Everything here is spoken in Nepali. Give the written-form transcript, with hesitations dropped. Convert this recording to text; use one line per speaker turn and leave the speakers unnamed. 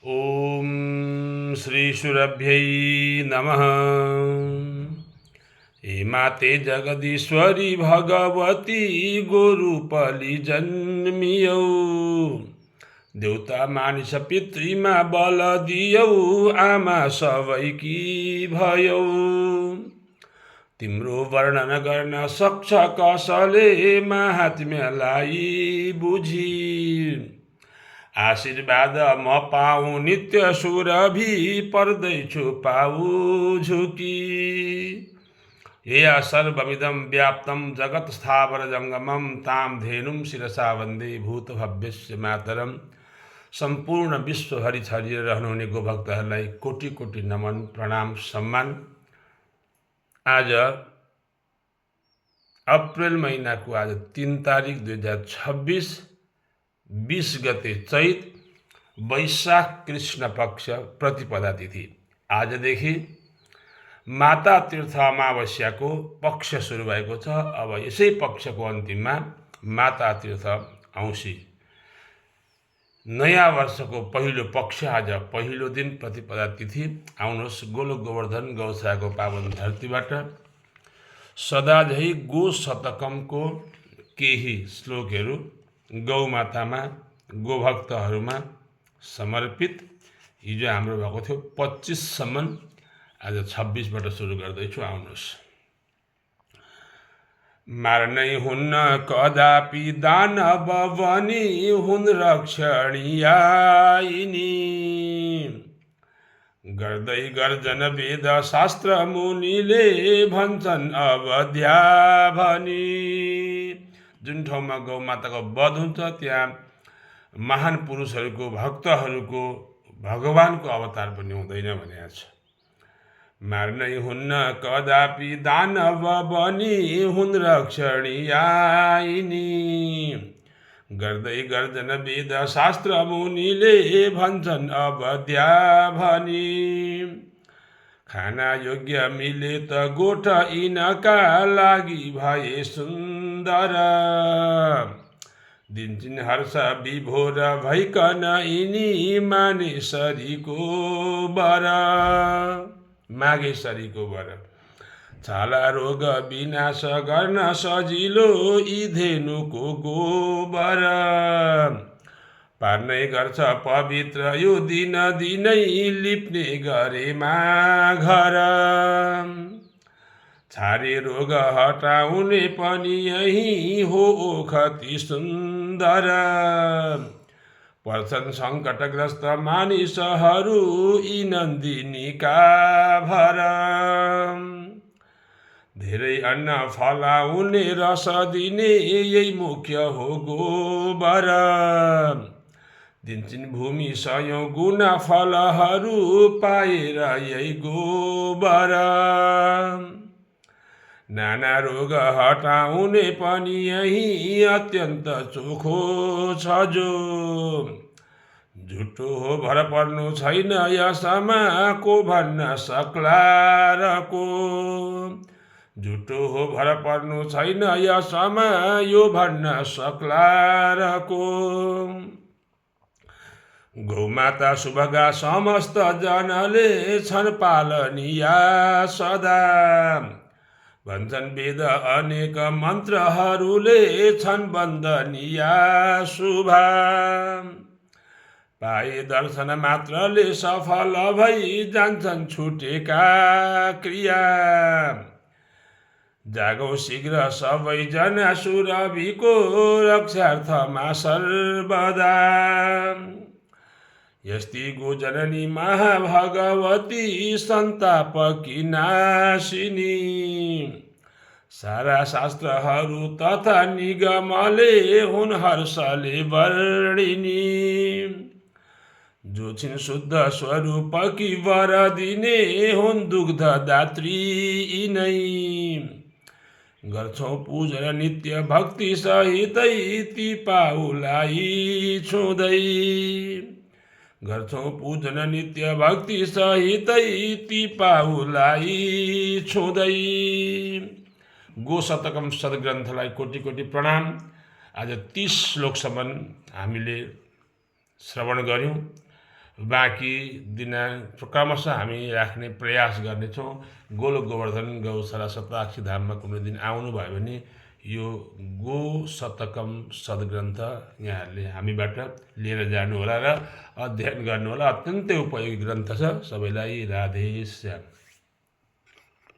ओम श्री सुरभ्यै नमः। हे माते जगदीश्वरी भगवती गोरूपली जन्मियौ, देउता मानिस पितृमा बल दियौ, आमा सबैकी भयौ। तिम्रो वर्णन गर्न सक्छ कसले, महात्म्यलाई बुझी। आशीर्वाद म पाऊँ नित्य सुरभि, पर्दैछु पाऊ झुकी। हे सर्वमिदं व्याप्तं जगत् स्थावर जङ्गमं, तां धेनुं शिरसा वन्दे भूतभव्यस्य मातरम्। सम्पूर्ण विश्वभरि छरिएर रहनुहुने गोभक्तहरूलाई कोटि कोटि नमन प्रणाम सम्मान। आज अप्रेल महिनाको आज 3 तारिक 2026 20 गते चैत वैशाख कृष्ण पक्ष प्रतिपदा तिथि। आजदेखि माता तीर्थ अमावस्याको पक्ष सुरु भएको छ। अब यसै पक्षको अन्तिममा माता तीर्थ औँसी, नयाँ वर्षको पहिलो पक्ष आज पहिलो दिन प्रतिपदा तिथि। आउनुहोस् गोलोक गोवर्धन गौशालाको पावन धरतीबाट सदाझै गो शतकमको केही श्लोकहरू गौमातामा गोभक्तहरूमा समर्पित। हिजो हाम्रो भएको थियो 25सम्म, आज 26बाट सुरु गर्दैछु। आउनुहोस्। मार्नै हुन्न कदापि दानव बनी, हुन् रक्षणीयायिनी। गर्दै गर्जन वेद शास्त्र मुनिले, भन्छन् अवध्या भनी। जुन ठाउँमा गौमाताको वध हुन्छ त्यहाँ महान पुरुषहरूको, भक्तहरूको, भगवानको अवतार पनि हुँदैन भनेको छ। मार्नै हुन्न कदापि दानव बनी, हुन् रक्षणीयायिनी। गर्दै गर्जन वेद शास्त्र मुनिले, भन्छन् अवध्या भनी। खाना योग्य मिले त गोठ यिनका लागि भए सुन्दर। दिन्छन् हर्ष विभोर भइकन यिनी, मानेश्वरीको वर। मागेश्वरीको वर। छाला रोग विनाश गर्न सजिलो, यी धेनुको गोबर। पार्नै गर्छ पवित्र यो दिन दिनै, लिप्ने गरेमा घर। छारे रोग हटाउने पनि यही हो ओखती सुन्दर। पर्छन् सङ्कटग्रस्त मानिसहरू, यी नन्दिनीका भर। धेरै अन्न फलाउने रस दिने, यही मुख्य हो गोबर। दिन्छन् भूमि सयौँ गुना फलहरू, पाएर यही गोबर। नाना रोग हटाउने पनि यही, अत्यन्त चोखो छ जो। झुटो हो भर पर्नु छैन यसमा, को भन्न सक्ला र को। झुटो हो भर पर्नु छैन यसमा, यो भन्न सक्ला र को। गौमाता शुभगा समस्त जनले, छन् पालनीया सदा। भन्छन् वेद अनेक मन्त्रहरूले, छन् वन्दनीया शुभा। पाए दर्शन मात्रले सफल भई, जान्छन् छुटेका क्रिया। जागौ शीघ्र सबैजना सुरभिको, रक्षार्थमा सर्वदा। यस्ती गोजननी महाभगवती, सन्तापकी नाशिनी। सारा शास्त्रहरू तथा निगमले, हुन् हर्षले वर्णिनी। जो छिन् शुद्ध स्वरूपकी वर दिने, हुन् दुग्धदात्री यिनै। गर्छौँ पूजन नित्य भक्ति सहितै, ती पाउलाई छुँदै। गर्छौँ पूजन नित्य भक्ति सहितै, ती पाउलाई छुँदै। गो शतकम सद्ग्रन्थलाई कोटि कोटि प्रणाम। आज 30 श्लोकसम्म हामीले श्रवण गऱ्यौँ। बाँकी दिनाङ्क क्रमशः हामी राख्ने प्रयास गर्नेछौँ। गोलोक गोवर्धन गौशाला सप्ताक्षी धाममा कुनै दिन आउनुभयो भने यो गो शतकम सद्ग्रन्थ यहाँहरूले हामीबाट लिएर जानुहोला र अध्ययन गर्नुहोला। अत्यन्तै उपयोगी ग्रन्थ छ। सबैलाई राधे श्याम।